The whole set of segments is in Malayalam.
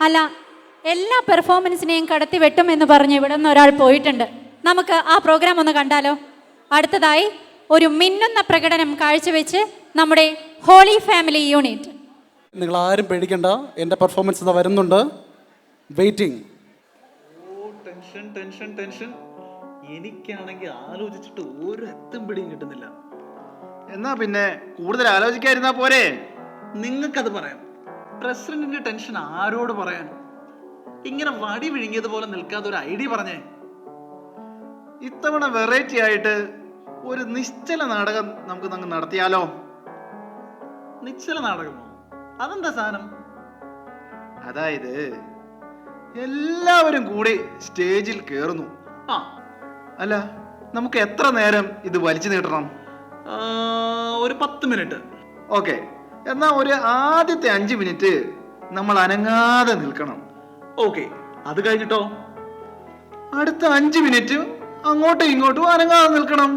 അല്ല, എല്ലാ പെർഫോമൻസിനെയും കടത്തി വെട്ടും എന്ന് പറഞ്ഞ് ഇവിടെ നിന്ന് ഒരാൾ പോയിട്ടുണ്ട്. നമുക്ക് ആ പ്രോഗ്രാം ഒന്ന് കണ്ടാലോ? അടുത്തതായി ഒരു മിന്നുന്ന പ്രകടനം കാഴ്ചവെച്ച് നമ്മുടെ ഹോളി ഫാമിലി യൂണിറ്റ്. നിങ്ങൾ ആരും പേടിക്കണ്ട, എൻ്റെ പെർഫോമൻസ് ഇതാ വരുന്നുണ്ട്. വെയിറ്റിംഗ്. Tension tension tension. എനിക്കാണെങ്കിൽ ആലോചിച്ചിട്ട് ഒരു എത്തും പിടിയും കിട്ടുന്നില്ല. എന്നാ പിന്നെ കൂടുതൽ ആലോചിക്കാതിരുന്നാ പോരെ? നിങ്ങൾക്കത് പറയാം, പ്രസിഡന്റിന്റെ ടെൻഷൻ ആരോട് പറയാൻ? ഇങ്ങനെ വടി വിഴുങ്ങിയതുപോലെ നിൽക്കാതെ ഒരു ഐഡിയ പറഞ്ഞേ. ഇത്തവണ വെറൈറ്റി ആയിട്ട് ഒരു നിശ്ചല നാടകം നമുക്ക് നടത്തിയാലോ? നിശ്ചല നാടകമോ? അതെന്താ സാധനം? അതായത് എല്ലാവരും കൂടി സ്റ്റേജിൽ കയറുന്നു. ആ, അല്ല, നമുക്ക് എത്ര നേരം ഇത് വലിച്ചു നീട്ടണം? ഒരു 10 മിനിറ്റ്. ഓക്കെ, എന്നാ ഒരു ആദ്യത്തെ 5 മിനിറ്റ് നമ്മൾ അനങ്ങാതെ നിൽക്കണം. ഓക്കെ, അത് കഴിഞ്ഞിട്ടോ? അടുത്ത 5 മിനിറ്റ് അങ്ങോട്ടും ഇങ്ങോട്ടും അനങ്ങാതെ നിൽക്കണം.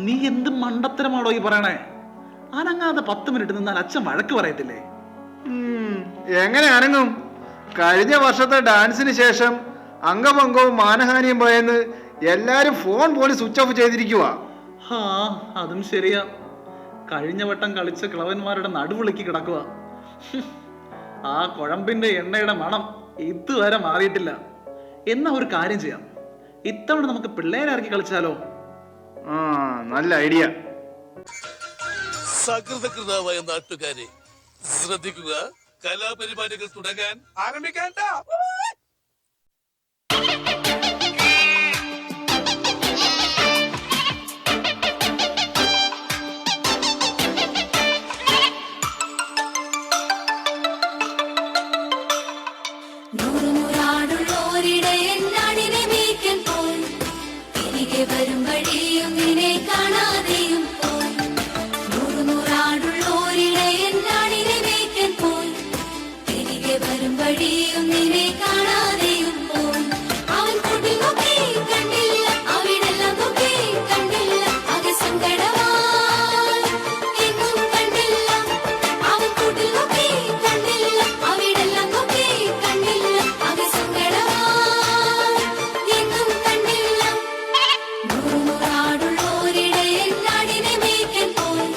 നീ എന്ത് മണ്ടത്തരമാണോ ഈ പറയണേ? അനങ്ങാതെ 10 മിനിറ്റ് നിന്നാൽ അച്ഛൻ വഴക്ക് പറയത്തില്ലേ? എങ്ങനെ അനങ്ങും? കഴിഞ്ഞ വർഷത്തെ ഡാൻസിന് ശേഷം അംഗഭംഗവും മാനഹാനിയും ഭയന്ന് എല്ലാരും ഫോൺ പോലും സ്വിച്ച് ഓഫ് ചെയ്തിരിക്കുക. ഹാ, അതും ശരിയാ. കഴിഞ്ഞ വട്ടം കളിച്ച കിളവന്മാരുടെ നടുവിളിക്ക് കിടക്കുക. ആ കുഴമ്പിന്റെ എണ്ണയുടെ മണം ഇതുവരെ മാറിയിട്ടില്ല. എന്നാ ഒരു കാര്യം ചെയ്യാം, ഇത്തവണ നമുക്ക് പിള്ളേരെ ഇറക്കി കളിച്ചാലോ? നല്ല ഐഡിയ. സകൃതകൃതാവായ നാട്ടുകാരെ ശ്രദ്ധിക്കുക, കലാപരിപാടികൾ തുടങ്ങാൻ ആരംഭിക്കാൻ. വരും വഴിയും നിന്നെ കാണാതെയും പോയി. 100 നൂറാടുള്ളോരിടയൻ നാടിനെ മേയ്ക്കാൻ പോയി. തിരികെ വരും വഴിയും നിന്നെ കാണാതെയും പോയി. അവൻ കൂട്ടിൽ നോക്കി കണ്ടില്ല, അവിടെല്ലാം നോക്കി കണ്ടില്ല, ആകെ സങ്കടമായി എങ്ങും കണ്ടില്ല. അവൻ കൂട്ടിൽ നോക്കി കണ്ടില്ല, അവിടെല്ലാം നോക്കി കണ്ടില്ല, ആകെ സങ്കടമായി എങ്ങും കണ്ടില്ല. 100 നൂറാടുള്ളോരിടയൻ നാടിനെ മേയ്ക്കാൻ പോയി.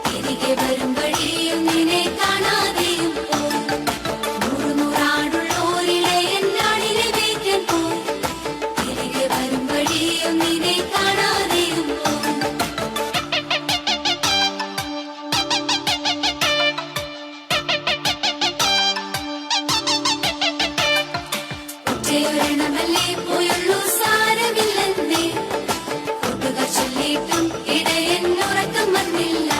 തിരികെ വരും വഴിയും നിന്നെ കാണാതെയും പോയി. 100 നൂറാടുള്ളോരിടയൻ നാടിനെ മേയ്ക്കാൻ പോയി. തിരികെ വരും വഴിയും നിന്നെ കാണാതെയും പോയി. ഒറ്റയൊരെണ്ണമല്ലേ പോയുള്ളൂ, സാരമില്ലെന്നേ. കൂട്ടുകാർ ചൊല്ലിയിട്ടും ഇടയൻ ഉറക്കം വന്നില്ല.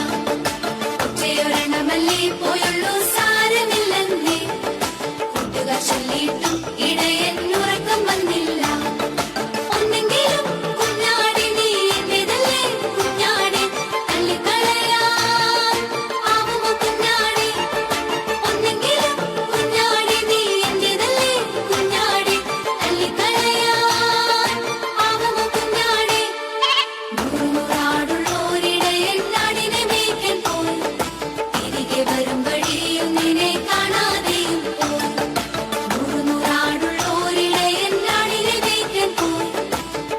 ഒറ്റയൊരെണ്ണമല്ലേ പോയുള്ളൂ, സാരമില്ലെന്നേ. കൂട്ടുകാർ ചൊല്ലിയിട്ടും ഇടയൻ ഉറക്കം വന്നില്ല. ഒന്നെങ്കിലും കുഞ്ഞാടി നീ എന്റേതല്ലേ കുഞ്ഞാടി, തള്ളിക്കളയാൻ ആവുമോ കുഞ്ഞാടി? ഒന്നെങ്കിലും കുഞ്ഞാടി നീ എന്റേതല്ലേ കുഞ്ഞാടി, തള്ളിക്കളയാൻ ആവുമോ കുഞ്ഞാടി? 100 നൂറാടുള്ളോരിടയൻ നാടിനെ മേയ്ക്കാൻ പോയി. തിരികെ വരും വഴിയും നിന്നെ കാണാതെയും പോയി. 100 നൂറാടുള്ളോരിടയൻ നാടിനെ മേയ്ക്കാൻ പോയി.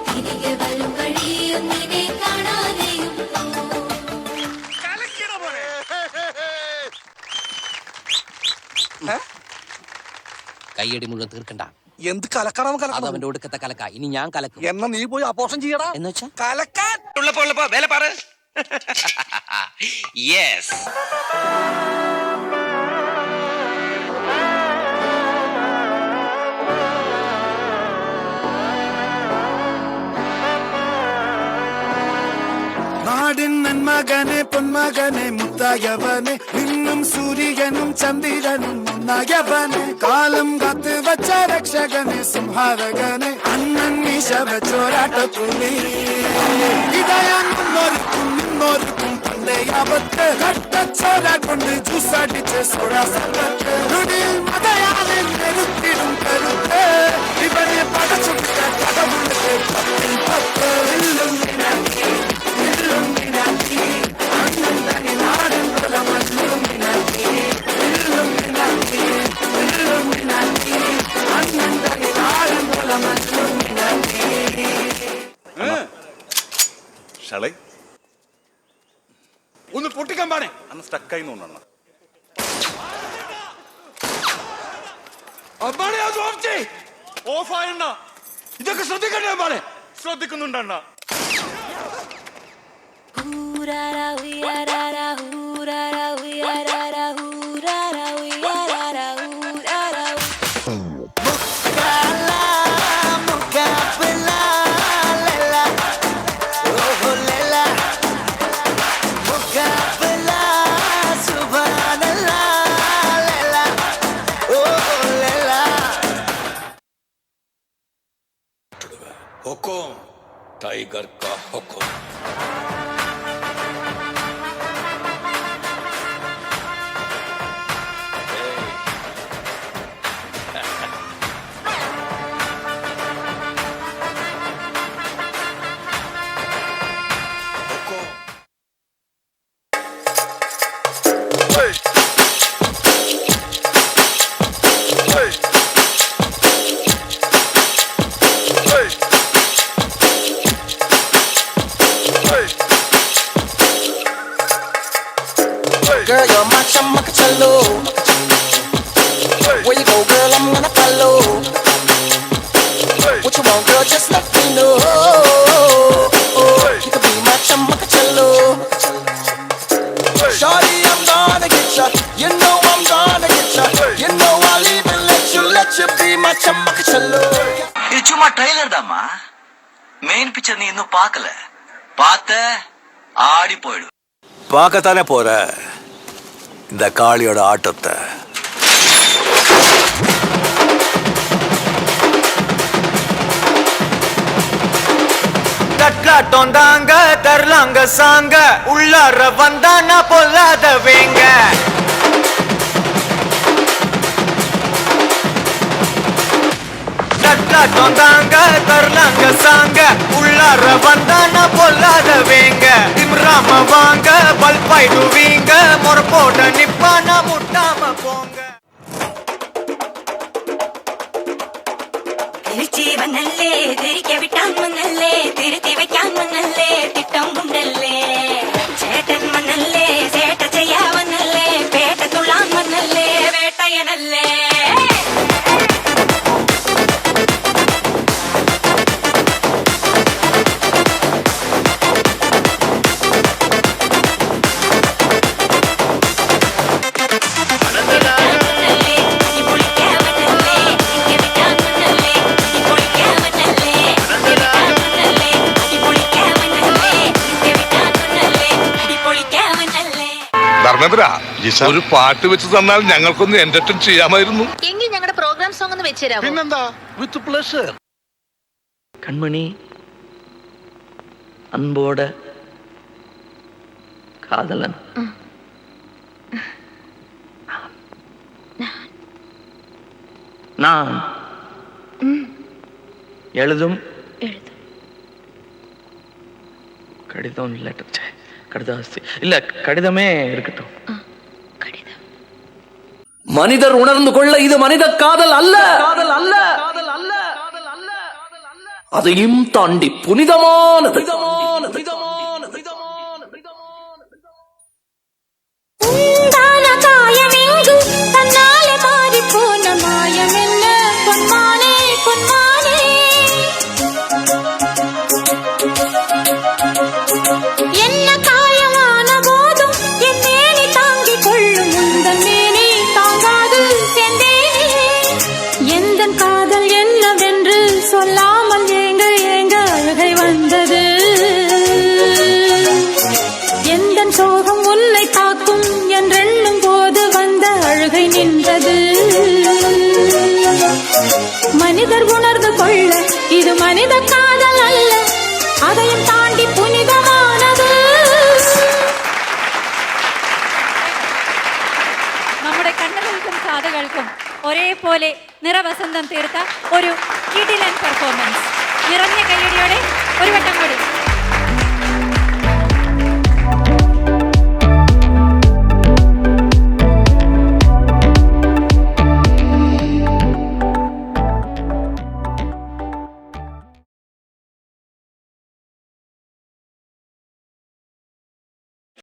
തിരികെ വരും വഴിയും നിന്നെ കാണാതെയും പോയി. കയ്യടി മുഴുവൻ തീർക്കണ്ട. എന്ത് കലക്കണം അത് അവന്റെ ഒടുക്കത്തെ കലക്ക. ഇനി ഞാൻ കലക്കും. എന്നാ നീ പോയി അപോഷം ചെയ്യടാ. എന്ന് വെച്ചാ കലക്കാൻ ഉള്ളപ്പോ വേല പാറ്. യെസ്. നാടിൻ നന്മകനെ പൊന്മകനെ മുത്തായവനെ, ഇന്നും സൂര്യനും ചന്ദ്രനും ഒന്നായവനെ, കാലം കാത്ത് വച്ച രക്ഷകനെ സംഹാരകനെ, അണ്ണൻ നിശവച്ചോരാട്ടത്തുള്ളി ഇടയാന്നോർക്കും നിന്നോർക്കും പണ്ടേ ആപത്ത്, കട്ടച്ചോര കൊണ്ട് ജ്യൂസടിച്ച് സോഡാ സമ്പത്ത്, നുടിയിൽ മതയാലെ നെരുത്തിടും കരുത്ത്, ഇവനെ പടച്ചുട്ട കടവുണ്ട് 10 ഇല്ലുമിനാറ്റി ഇല്ലുമിനാറ്റി, അണ്ണൻ തനി നാടൻ കുലം ഇല്ലുമിനാറ്റി ഇല്ലുമിനാറ്റി ഇല്ലുമിനാറ്റി. കൈ നോണ്ണ ഓഫായണ്ണ ഇതൊക്കെ ശ്രദ്ധിക്കണ്ടേ അമ്മാനെ ശ്രദ്ധിക്കുന്നുണ്ടണ്ണ हुकुम टाइगर का हुकुम Girl, you're my chamacalo. Where you go, girl, I'm gonna follow. What you want, girl, just let me know. You can be my chamacalo. Shawty, I'm gonna get ya. You know I'm gonna get ya. You know I'll even let you be my chamacalo. இது சும்மா ட்ரைலர் தாம்மா. மெயின் பிக்சர் நீ இன்னும் பார்க்கல. பார்த்த ஆடி போயிடு. பார்க்கத்தானே போற இந்த காளியோட ஆட்டத்தை. தட்லாட்டம் தாங்க தரலாங்க சாங்க உள்ளார வந்தானா பொல்லாத வேங்க தட்லாட்டம் தாங்க தரலாங்க சாங்க உள்ளார வந்தானா பொல்லாத வேங்க இம்ராம வாங்க பல்பாயிடுவீங்க முறப்போட நிப்பானா முட்டாம போங்க തിരിച്ചീവനല്ലേ തിരികെ വിട്ടാൻ വന്നല്ലേ തിരുത്തി വെക്കാൻ വന്നല്ലേ തിട്ടം കൊണ്ടല്ലേ ചേട്ടൻ വന്നല്ലേ ചേട്ട ചെയ്യാവന്നല്ലേ പേട്ട തുള്ളാൻ വന്നല്ലേ വേട്ടയനല്ലേ ധർമ്മേന്ദ്ര ഒരു പാട്ട് വെച്ച് തന്നാൽ ഞങ്ങൾക്കൊന്ന് എന്റർടൈൻ ചെയ്യാമായിരുന്നു. എങ്കിൽ ഞങ്ങളുടെ പ്രോഗ്രാം സോങ് ഒന്ന് വെച്ചുതരാമോ? പിന്നെന്താ, വിത്ത് പ്ലഷർ. கண்மணி அன்போட காதலன் நான் எழுதும் கடிதம் லெட்டர் கடிதாசி இல்ல கடிதமே இருக்கட்டும். மனிதர் உணர்ந்து கொள்ள இது மனித காதல் அல்ல, காதல் அல்ல, காதல் அல்ல, காதல் அல்ல, அதையும் தாண்டி புனிதமானது. தன்னாலே மாறி போன மாயம் என்ன பொன்மானே பொன்மானே என்ன காயமான போதும் என் மேனி தாங்கிக் கொள்ளும் உந்தன் மேனி தாங்காது செந்தேனே எந்தன் காதல் என்னவென்று சொல்லாமல் ஏங்க ஏங்க அழுகை வந்தது எந்தன் சோகம் உன்னை தாக்கும் என்றெண்ணும் போது வந்த அழுகை நின்றது மனிதர் உணர்ந்து கொள்ள இது மனித காதல் அல்ல அதையும் தாண்டி புனிதமானது. നമ്മുടെ കണ്ണുകൾക്കും കാതുകൾക്കും ഒരേപോലെ നിറവസന്തം തീർത്ത ഒരു കിടിലൻ പെർഫോമൻസ്. നിറഞ്ഞ കയ്യടിയോടെ ഒരു വട്ടം കൂടി